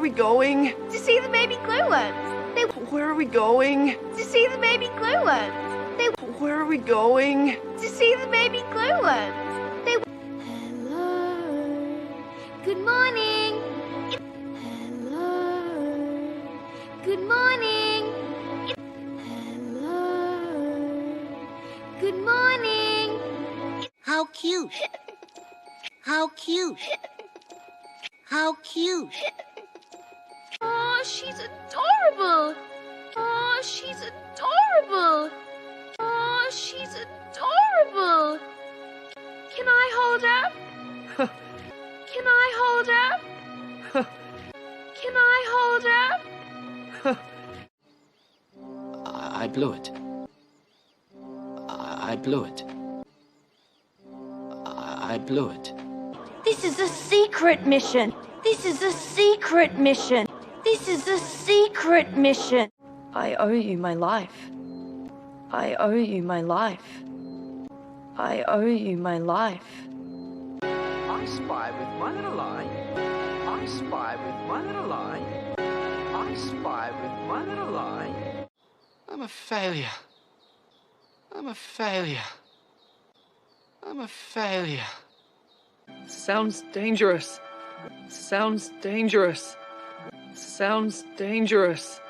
we going? To see the baby glowworms. Where are we going? To see the baby glowworms. Where are we going? To see the baby glowworms. Hello. Good morning. Hello. Good morning. Hello. Good morning. How cute. How cute. How cute. Oh, she's adorable. Oh, she's adorable. Oh, she's adorable. Can I hold her? Can I hold her? Can I hold her? I blew it. I blew it. I blew it. This is a secret mission. This is a secret mission. This is a secret mission. I owe you my life. I owe you my life. I owe you my life. I spy with my little eye. I spy with my little eye. I spy with my little eye. I'm a failure. I'm a failure. I'm a failure. Sounds dangerous. Sounds dangerous. Sounds dangerous.